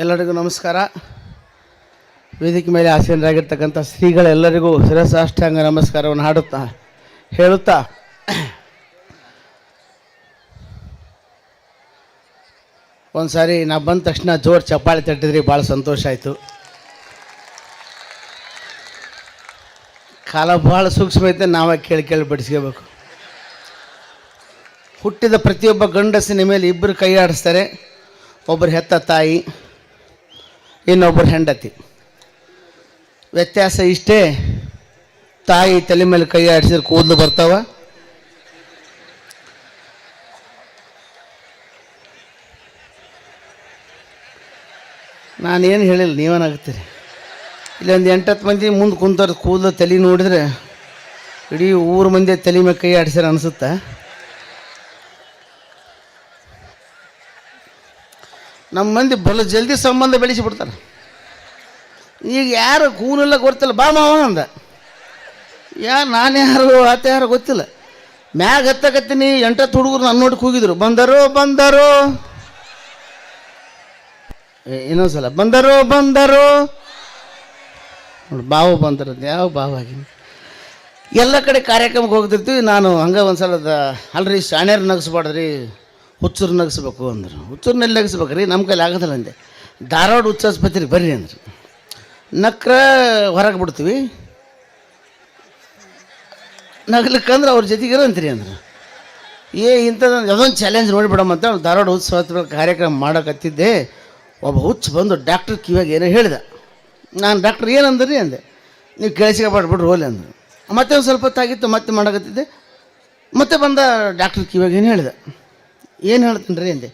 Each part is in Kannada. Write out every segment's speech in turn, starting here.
ಎಲ್ಲರಿಗೂ ನಮಸ್ಕಾರ. ವೇದಿಕೆ ಮೇಲೆ ಆಸೀನರಾಗಿರ್ತಕ್ಕಂಥ ಶ್ರೀಗಳೆಲ್ಲರಿಗೂ ಶಿರಸಾಷ್ಟಾಂಗ ನಮಸ್ಕಾರವನ್ನು ಹೇಳುತ್ತಾ ಒಂದು ಸಾರಿ ನಾ ಬಂದ ತಕ್ಷಣ ಜೋರು ಚಪ್ಪಾಳೆ ತಟ್ಟಿದ್ರಿ, ಭಾಳ ಸಂತೋಷ ಆಯಿತು. ಕಾಲ ಭಾಳ ಸೂಕ್ಷ್ಮ ಐತೆ, ನಾವೇ ಕೇಳಿ ಬಡಿಸ್ಕೋಬೇಕು. ಹುಟ್ಟಿದ ಪ್ರತಿಯೊಬ್ಬ ಗಂಡಸಿನ ಮೇಲೆ ಇಬ್ಬರು ಕೈ ಆಡಿಸ್ತಾರೆ. ಒಬ್ಬರು ಹೆತ್ತ ತಾಯಿ, ಇನ್ನೊಬ್ಬರು ಹೆಂಡತಿ. ವ್ಯತ್ಯಾಸ ಇಷ್ಟೇ, ತಾಯಿ ತಲೆ ಮೇಲೆ ಕೈ ಆಡಿಸಿದ್ರೆ ಕೂದಲು ಬರ್ತಾವ, ನಾನೇನು ಹೇಳಿಲ್ಲ, ನೀವೇನಾಗ್ತೀರಿ. ಇಲ್ಲೊಂದು 8-10 ಮಂದಿ ಮುಂದೆ ಕುಂತಾರೆ, ಕೂದಲು ತಲೆ ನೋಡಿದ್ರೆ ಇಡೀ ಊರು ಮಂದಿ ತಲೆ ಮೇಲೆ ಕೈ ಆಡಿಸ್ಯಾರ ಅನಿಸುತ್ತಾ. ನಮ್ಮ ಮಂದಿ ಬಲ ಜಲ್ದಿ ಸಂಬಂಧ ಬೆಳೆಸಿಬಿಡ್ತಾರೆ. ಈಗ ಯಾರು ಕೂನೆಲ್ಲ ಗೊತ್ತಿಲ್ಲ, ಬಾ ಮಾವ ಅಂದ. ನಾನು ಯಾರು ಆತ ಯಾರು ಗೊತ್ತಿಲ್ಲ. ಮ್ಯಾಗ ಹತ್ತಕತ್ತೀನಿ, 8 ಹುಡುಗರು ನನ್ನ ನೋಡಿ ಕೂಗಿದ್ರು, ಬಂದರು ಇನ್ನೊಂದ್ಸಲ ಬಂದರು ನೋಡಿ, ಬಾವು ಬಂದಿರೋದು ಯಾವ ಬಾವಾಗಿ. ಎಲ್ಲ ಕಡೆ ಕಾರ್ಯಕ್ರಮಕ್ಕೆ ಹೋಗ್ತಿರ್ತೀವಿ. ನಾನು ಹಂಗೆ ಒಂದು ಸಲ ಅಲ್ರಿ ಶಾಣ್ಯರು ನಗಿಸ್ಬಾರ್ದ್ರಿ, ಹುಚ್ಚರು ನಗಿಸ್ಬೇಕು ಅಂದರು. ಹುಚ್ಚರ್ನೆಲ್ಲಿ ನಗಿಸ್ಬೇಕ್ರಿ, ನಮ್ಮ ಕೈಲಿ ಆಗೋದಿಲ್ಲ ಅಂದೆ. ಧಾರವಾಡ ಹುಚ್ಚಾಸ್ಪತ್ರೆಗೆ ಬರ್ರಿ ಅಂದರು. ನಕ್ರ ಹೊರಗೆ ಬಿಡ್ತೀವಿ, ನಗ್ಲಿಕ್ಕಂದ್ರೆ ಅವ್ರ ಜೊತೆಗಿರೋ ಅಂತೀರಿ ಅಂದರು. ಇಂಥದ್ದು ಅದೊಂದು ಚಾಲೆಂಜ್ ನೋಡಿಬಿಡಮ್ಮ ಅಂತ ಧಾರವಾಡ ಹುಚ್ಚಾಸ್ಪತ್ರೆ ಕಾರ್ಯಕ್ರಮ ಮಾಡೋಕತ್ತಿದ್ದೆ. ಒಬ್ಬ ಹುಚ್ಚು ಬಂದು ಡಾಕ್ಟ್ರ್ ಕಿವಿಯಾಗ ಏನೋ ಹೇಳಿದ. ನಾನು ಡಾಕ್ಟ್ರ್ ಏನಂದ್ರಿ ಅಂದೆ. ನೀವು ಕೇಳಿಸ್ಕೊಬಾಡ್ಬಿಡ್ರಿ ಹೋಲಿ ಅಂದರು. ಮತ್ತೆ ಒಂದು ಸ್ವಲ್ಪ ಹೊತ್ತಾಗಿತ್ತು, ಮತ್ತೆ ಮಾಡೋಕತ್ತಿದ್ದೆ. ಮತ್ತೆ ಬಂದ ಡಾಕ್ಟ್ರ್ ಕಿವಿಯಾಗ ಏನು ಹೇಳಿದ. ಏನು ಹೇಳ್ತೀನಿ ರೀ ಅಂದೆ.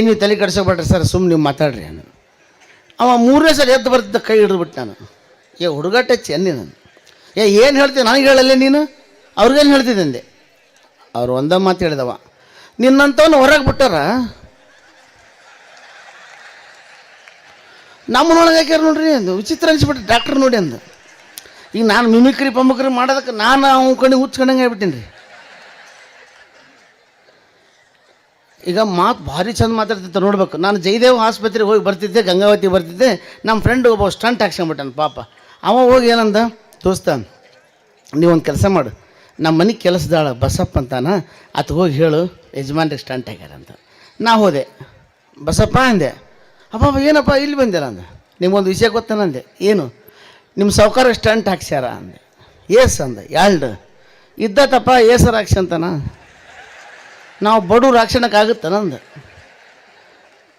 ನೀವು ತಲೆ ಕಡ್ಸೋಬೇಡ್ರಿ ಸರ್, ಸುಮ್ಮನೆ ನೀವು ಮಾತಾಡ್ರಿ ಅಂದ. ಅವ 3ನೇ ಸಲ ಎದ್ದು ಬರ್ತಿದ್ದ, ಕೈ ಹಿಡಿದ್ಬಿಟ್ಟು ನಾನು. ಹುಡುಗಾಟ ಚೆನ್ನಿ ನಾನು. ಏನು ಹೇಳ್ತೀನಿ ನನಗೆ ಹೇಳಲ್ಲೇ ನೀನು, ಅವ್ರಿಗೇನು ಹೇಳ್ತಿದ್ದೆ ಅಂದೆ. ಅವ್ರು ಒಂದೇ ಮಾತು ಹೇಳಿದವ, ನಿನ್ನಂಥವನ್ನ ಹೊರಗೆ ಬಿಟ್ಟಾರ, ನಮ್ಮನೊಳಗೆ ಹಾಕ್ಯಾರ ನೋಡ್ರಿ ಅಂದು. ವಿಚಿತ್ರ ಅನಿಸ್ಬಿಟ್ರೆ ಡಾಕ್ಟ್ರ್ ನೋಡಿ ಅಂದ. ಈಗ ನಾನು ಮಿಮಿಕ್ರಿ ಪಂಬಕ್ರಿ ಮಾಡೋದಕ್ಕೆ ನಾನು ಅವ್ನ ಕಣ್ಣಿ ಹುಚ್ಕೊಂಡಂಗೆ ಆಗ್ಬಿಟ್ಟೀನಿ ರೀ. ಈಗ ಮಾತು ಭಾರಿ ಚಂದ ಮಾತಾಡ್ತಿದ್ದ ನೋಡ್ಬೇಕು. ನಾನು ಜಯದೇವ್ ಆಸ್ಪತ್ರೆಗೆ ಹೋಗಿ ಬರ್ತಿದ್ದೆ, ಗಂಗಾವತಿ ಬರ್ತಿದ್ದೆ. ನಮ್ಮ ಫ್ರೆಂಡ್ ಒಬ್ಬ ಸ್ಟಂಟ್ ಹಾಕ್ಸ್ಕೊಂಬಿಟ್ಟಾನ ಪಾಪ. ಅವ ಹೋಗಿ ಏನಂದ, ದೋಸ್ತ ನೀವೊಂದು ಕೆಲಸ ಮಾಡು, ನಮ್ಮ ಮನೆಗೆ ಕೆಲಸದಾಳ ಬಸಪ್ಪ ಅಂತಾನ, ಅದು ಹೋಗಿ ಹೇಳು ಯಜಮಾನ್ರಿಗೆ ಸ್ಟಂಟ್ ಹಾಕ್ಯಾರ ಅಂತ. ನಾ ಹೋದೆ, ಬಸಪ್ಪ ಅಂದೆ. ಅಪ್ಪ ಏನಪ್ಪ ಇಲ್ಲಿ ಬಂದಿಲ್ಲ ಅಂದ. ನಿಮ್ಗೊಂದು ವಿಷಯ ಗೊತ್ತಾನಂದೆ. ಏನು, ನಿಮ್ಮ ಸಾವ್ಕಾರ ಸ್ಟಂಟ್ ಹಾಕ್ಸ್ಯಾರ ಅಂದೆ. ಏಸ್ ಅಂದ. 2 ಇದ್ದತ್ತಪ್ಪ ಏಸರ ಹಾಕ್ಸಂತಾನ, ನಾವು ಬಡವ್ರು ಹಾಕ್ಸೋಣಕ್ಕಾಗುತ್ತೆ ನಂದು.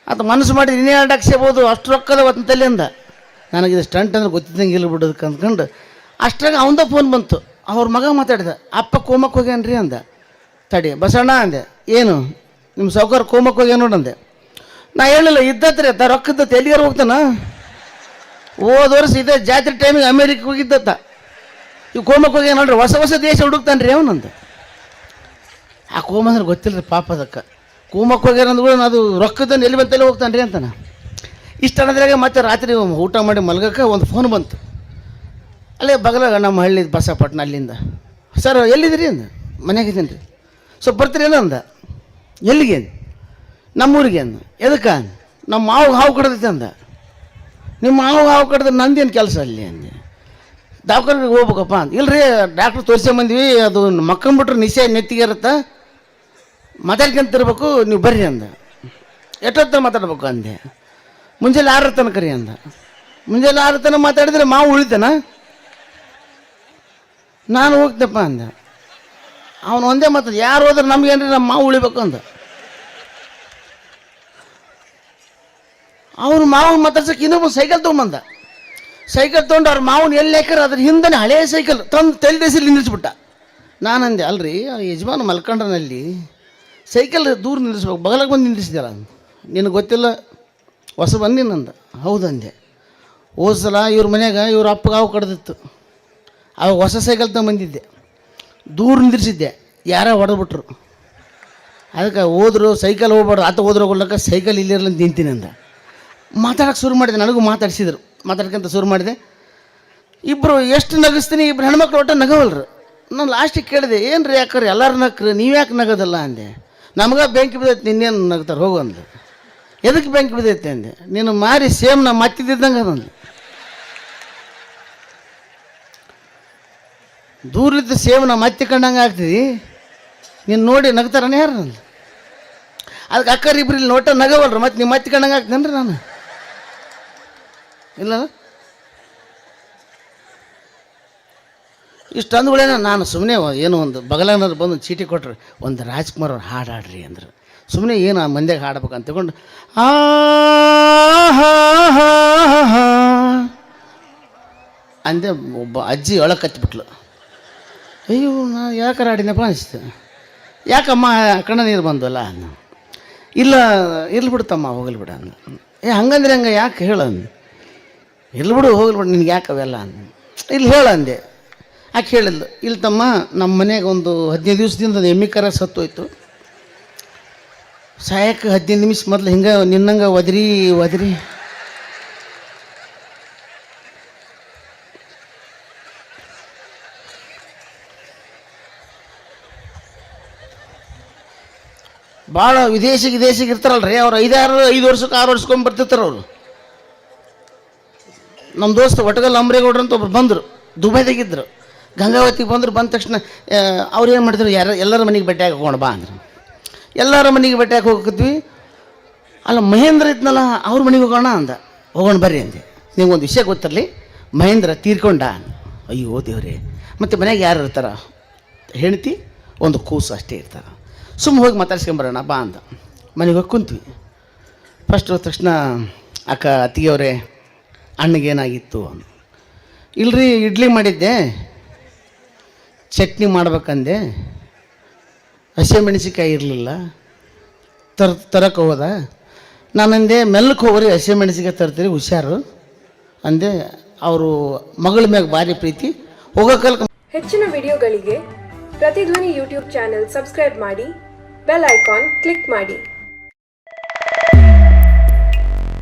ಅದು ಮನಸ್ಸು ಮಾಡಿ ಇನ್ನೇ 2 ಹಾಕ್ಸ್ಬೋದು, ಅಷ್ಟು ರೊಕ್ಕದ ತಲೆ ಅಂದ. ನನಗಿದು ಸ್ಟಂಟ್ ಅಂದ್ರೆ ಗೊತ್ತಿದ್ದಂಗೆ ಇಲ್ಲ ಬಿಡೋದಕ್ಕೆ ಅಂದ್ಕೊಂಡು ಅಷ್ಟ್ರಾಗ ಅವಂದ ಫೋನ್ ಬಂತು. ಅವ್ರ ಮಗ ಮಾತಾಡಿದ, ಅಪ್ಪ ಕೋಮಕ್ಕೆ ಹೋಗ್ಯಾನ್ರಿ ಅಂದ. ತಡಿ ಬಸಣ್ಣ ಅಂದೆ. ಏನು, ನಿಮ್ಮ ಸಾವ್ಕಾರ ಕೋಮಕ್ಕೆ ಹೋಗ್ಯಾನ ನೋಡಂದೆ. ನಾ ಹೇಳಿಲ್ಲ, ಇದ್ದತ್ರಿ ರೊಕ್ಕದ ಎಲ್ಲಿಗಾರು ಹೋಗ್ತಾನ. ಹೋದ ವರ್ಷ ಇದೇ ಜಾತ್ರೆ ಟೈಮಿಗೆ ಅಮೇರಿಕಕ್ಕೆ ಹೋಗಿದ್ದತ್ತ. ಇವು ಕೋಮಕ್ಕೆ ಹೋಗ್ಯಾನ ನೋಡ್ರಿ, ಹೊಸ ದೇಶ ಹುಡುಕ್ತಾನೆ ರೀ ಅವನಂತ. ಆ ಕೋಮ ಅಂದ್ರೆ ಗೊತ್ತಿಲ್ಲ ರೀ ಪಾಪ ಅದಕ್ಕೆ. ಕೋಮಕ್ಕೆ ಹೋಗ್ಯಾರ ಅಂದ್ರೂ ಅದು ರೊಕ್ಕದನ್ನು ಎಲ್ಲಿ ಬಂತಲ್ಲಿ ಹೋಗ್ತಾನೆ ರೀ ಅಂತಾನೆ. ಇಷ್ಟು ಅನ್ನೋದ್ರಾಗೆ ಮತ್ತೆ ರಾತ್ರಿ ಊಟ ಮಾಡಿ ಮಲ್ಗಕ್ಕೆ ಒಂದು ಫೋನ್ ಬಂತು. ಅಲ್ಲೇ ಬಗಲಾಗ ನಮ್ಮ ಹಳ್ಳಿ ಬಸಪಟ್ಟಣ, ಅಲ್ಲಿಂದ. ಸರ್ ಎಲ್ಲಿದ್ದೀರಿ ಅಂದ. ಮನೆಯಾಗಿದ್ದೀನಿ ರೀ, ಸ್ವಲ್ಪ ಬರ್ತೀರೇನೋ ಅಂದ. ಎಲ್ಲಿಗೆ? ನಮ್ಮೂರಿಗೆ ಅಂದ. ಎದಕ್ಕೆ? ನಮ್ಮ ಮಾವು ಹಾವು ಕಡ್ದೈತೆ ಅಂದ. ನಿಮ್ಮ ಹಾವು ಕಡ್ದ್ರೆ ನಂದೇನು ಕೆಲಸ ಅಲ್ಲಿ ಅಂದೆ. ದವಾಖಾನೆಗೆ ಹೋಗ್ಬೇಕಪ್ಪ ಅಂತ. ಇಲ್ಲರಿ ಡಾಕ್ಟ್ರ್ ತೋರಿಸ್ಕೊಂಬಂದ್ವಿ, ಅದು ಮಕ್ಕಂಬಿಟ್ರೆ ನಿಶೆ ನೆತ್ತಿಗೆ ಇರುತ್ತೆ, ಮಾತಾಡ್ಕೊಂತಿರ್ಬೇಕು, ನೀವು ಬರ್ರಿ ಅಂದ. ಎಷ್ಟೊತ್ತ ಮಾತಾಡ್ಬೇಕು ಅಂದೆ. ಮುಂಜಾನೆ 6 ತನಕ ರೀ ಅಂದ. ಮುಂಜಾನೆ 6 ತನಕ ಮಾತಾಡಿದ್ರೆ ಮಾವು ಉಳಿತಾನ, ನಾನು ಹೋಗ್ತಪ್ಪ ಅಂದ. ಅವನು ಒಂದೇ ಮಾತಾಡ, ಯಾರು ಹೋದ್ರೆ ನಮ್ಗೇನ್ರಿ, ನಮ್ಮ ಮಾವು ಉಳಿಬೇಕು ಅಂದ. ಅವ್ರು ಮಾವನ ಮಾತಾಡ್ಸಕ್ಕೆ ಇನ್ನೊಬ್ಬ ಸೈಕಲ್ ತೊಗೊಂಬಂದ. ಸೈಕಲ್ ತೊಗೊಂಡು ಅವ್ರ ಮಾವನ ಎಲ್ಲಿ ಹಾಕ್ಯಾರ ಅದ್ರ ಹಿಂದೆ ಹಳೇ ಸೈಕಲ್ ತಂದು ತೆಲ್ದೇಸಿ ನಿಲ್ಲಿಸ್ಬಿಟ್ಟ. ನಾನು ಅಂದೆ, ಅಲ್ರಿ ಯಜಮಾನ ಮಲ್ಕೊಂಡ್ರಲ್ಲಿ ಸೈಕಲ್ ದೂರ ನಿಲ್ಲಿಸ್ಬೇಕು, ಬಗಲಾಗ ಬಂದು ನಿಲ್ಲಿಸಿದ್ಯಲ್ಲ, ನಿನಗೆ ಗೊತ್ತಿಲ್ಲ ಹೊಸ ಬಂದಿನಂದ. ಹೌದಂದೆ. ಹೋದ ಸಲ ಇವ್ರ ಮನ್ಯಾಗ ಇವ್ರ ಅಪ್ಪಗೆ ಹಾವು ಕಡ್ದಿತ್ತು. ಅವಾಗ ಹೊಸ ಸೈಕಲ್ ತೊಗೊಂಬಂದಿದ್ದೆ, ದೂರ ನಿಲ್ಲಿಸಿದ್ದೆ, ಯಾರೋ ಹೊಡೆದ್ಬಿಟ್ರು. ಅದಕ್ಕೆ ಹೋದ್ರು, ಸೈಕಲ್ ಹೋಗ್ಬಾರ್ದು, ಆತ ಹೋದ್ರೆ ಹೋಗ್ಲಕ್ಕ ಸೈಕಲ್ ಇಲ್ಲಿರಲ್ಲ ನಿಂತೀನಿ ಅಂದ. ಮಾತಾಡೋಕ್ಕೆ ಶುರು ಮಾಡಿದೆ, ನನಗೂ ಮಾತಾಡಿಸಿದ್ರು. ಮಾತಾಡ್ಕೊಂತ ಶುರು ಮಾಡಿದೆ. ಇಬ್ಬರು ಎಷ್ಟು ನಗಿಸ್ತೀನಿ, ಇಬ್ಬರು ಹೆಣ್ಮಕ್ಳು ಒಟ್ಟು ನಗವಲ್ರು. ನಾನು ಲಾಸ್ಟಿಗೆ ಕೇಳಿದೆ, ಏನು ರೀ ಯಾಕ್ರಿ ಎಲ್ಲರೂ ನಕ್ರಿ, ನೀವು ಯಾಕೆ ನಗೋದಲ್ಲ ಅಂದೆ. ನಮ್ಗೆ ಬೆಂಕಿ ಬಿದ್ದೈತೆ, ನಿನ್ನೇನು ನಗ್ತಾರೆ ಹೋಗು ಅಂದೆ. ಎದಕ್ಕೆ ಬೆಂಕಿ ಬಿದ್ದೈತೆ ಅಂದೆ. ನೀನು ಮಾರಿ ಸೇಮ್ ನಾ ಮತ್ತಿದ್ದಂಗೆ ಅದೊಂದು ದೂರಲಿದ್ದ ಸೇಮ್ ನಾ ಮತ್ತೆ ಕಂಡಂಗೆ ಆಗ್ತದೆ. ನೀನು ನೋಡಿ ನಗ್ತಾರನೇ ಯಾರು ನಂದು. ಅದಕ್ಕೆ ಅಕ್ಕರು ಇಬ್ಬರು ಇಲ್ಲಿ ನೋಟ ನಗವಲ್ರಿ, ಮತ್ತೆ ನೀವು ಮತ್ತೆ ಕಂಡಂಗೆ ಆಗ್ತೇನೆ ನಾನು ಇಲ್ಲ. ಇಷ್ಟು ಅಂದ್ಗಳೇನ ನಾನು ಸುಮ್ಮನೆ ಏನೋ ಒಂದು ಬಗಲನಾದ್ರು ಬಂದು ಚೀಟಿ ಕೊಟ್ಟರು, ಒಂದು ರಾಜ್ಕುಮಾರ್ ಅವ್ರು ಹಾಡು ಹಾಡ್ರಿ ಅಂದ್ರೆ ಸುಮ್ಮನೆ ಏನು ಆ ಮಂದ್ಯಾಗ ಹಾಡ್ಬೇಕು ಅಂತ ತಗೊಂಡು ಅಂದೆ. ಒಬ್ಬ ಅಜ್ಜಿ ಒಳಗೆ ಕತ್ತಿಬಿಟ್ಲು. ಅಯ್ಯೋ ನಾನು ಯಾಕಾರ ಆಡಿನಪ್ಪ ಅನಿಸ್ತು. ಯಾಕಮ್ಮ ಕಣ್ಣ ನೀರು ಬಂದಲ್ಲ ಅಂದ. ಇಲ್ಲ ಇರ್ಲಿ ಬಿಡ್ತಮ್ಮ ಹೋಗಲಿ ಬಿಡ ಅಂದ. ಹಂಗಂದ್ರೆ ಹಂಗೆ ಯಾಕೆ ಹೇಳಂದು. ಇರ್ಲಿ ಬಿಡು ಹೋಗ್ಲಿ ಬಿಡು ನಿನ್ಗೆ ಯಾಕೆ ಅವೆಲ್ಲ ಅಂದ. ಇಲ್ಲಿ ಹೇಳಂದೆ. ಯಾಕೆ ಹೇಳಿಲ್ಲ. ಇಲ್ಲಿ ತಮ್ಮ ನಮ್ಮ ಮನೆಗೆ ಒಂದು 15 ದಿವಸದಿಂದ ಒಂದು ಎಮ್ಮೆ ಕರ ಸತ್ತೋಯ್ತು. ಸಾಯಕ್ಕೆ 15 ನಿಮಿಷ ಮೊದಲು ಹಿಂಗೆ ನಿನ್ನಂಗೆ ಒದರಿ ಭಾಳ ವಿದೇಶಿಗೆ ಇರ್ತಾರಲ್ರಿ ಅವ್ರು 5 ವರ್ಷಕ್ಕೆ 6 ವರ್ಷಕ್ಕೊಮ್ಮೆ ಬರ್ತಿರ್ತಾರೆ ಅವರು. ನಮ್ಮ ದೋಸ್ತ ಒಟಗಲ್ ಅಂಬ್ರೇಗೌಡ್ರು ಅಂತ ಒಬ್ರು ಬಂದರು, ದುಬೈದಾಗಿದ್ದರು. ಗಂಗಾವತಿಗೆ ಬಂದರು. ಬಂದ ತಕ್ಷಣ ಅವ್ರು ಏನು ಮಾಡಿದ್ರು, ಎಲ್ಲರ ಮನೆಗೆ ಭೇಟಿಯಾಗಿ ಹೋಗೋಣ ಬಾ ಅಂದರು. ಎಲ್ಲರ ಮನೆಗೆ ಭೇಟಿಯಾಗಿ ಹೋಗ್ತಿದ್ವಿ. ಅಲ್ಲ ಮಹೇಂದ್ರ ಇದ್ನಲ್ಲ ಅವ್ರ ಮನೆಗೆ ಹೋಗೋಣ ಅಂದ. ಹೋಗೋಣ ಬರ್ರಿ ಅಂದೆ. ನಿಮ್ಗೊಂದು ವಿಷಯ ಗೊತ್ತಿರಲಿ, ಮಹೇಂದ್ರ ತೀರ್ಕೊಂಡ. ಅಯ್ಯೋ ದೇವ್ರೆ, ಮತ್ತು ಮನೆಗೆ ಯಾರು ಇರ್ತಾರ, ಹೆಂಡ್ತಿ ಒಂದು ಕೂಸು ಅಷ್ಟೇ ಇರ್ತಾರೆ. ಸುಮ್ಮನೆ ಹೋಗಿ ಮಾತಾಡ್ಸ್ಕೊಂಬರೋಣ ಬಾ ಅಂದ. ಮನೆಗೆ ಹೋಗಿ ಕುಂತ್ವಿ. ಫಸ್ಟ್ ಹೋದ ತಕ್ಷಣ ಅಕ್ಕ ಅತ್ತಿಗೆಯವರೇ ಅಣ್ಣಗೇನಾಗಿತ್ತು ಅಂದ. ಇಲ್ರಿ ಇಡ್ಲಿ ಮಾಡಿದ್ದೆ, ಚಟ್ನಿ ಮಾಡ್ಬೇಕಂದೆ, ಹಸಿಮೆಣಸಿಕಾಯಿ ಇರಲಿಲ್ಲ, ತರಕ್ಕೆ ಹೋದ. ನಾನಂದೆ ಮೆಲ್ಲಕ್ಕೆ ಹೋಗ್ರಿ, ಹಸಿಮೆಣಸಿಕಾಯಿ ತರ್ತೀರಿ ಹುಷಾರು ಅಂದೆ. ಅವರು ಮಗಳ ಮ್ಯಾಗ ಭಾರಿ ಪ್ರೀತಿ. ಹೋಗೋಕಲ್. ಹೆಚ್ಚಿನ ವಿಡಿಯೋಗಳಿಗೆ ಪ್ರತಿಧ್ವನಿ ಯೂಟ್ಯೂಬ್ ಚಾನೆಲ್ ಸಬ್ಸ್ಕ್ರೈಬ್ ಮಾಡಿ, ಬೆಲ್ ಐಕಾನ್ ಕ್ಲಿಕ್ ಮಾಡಿ.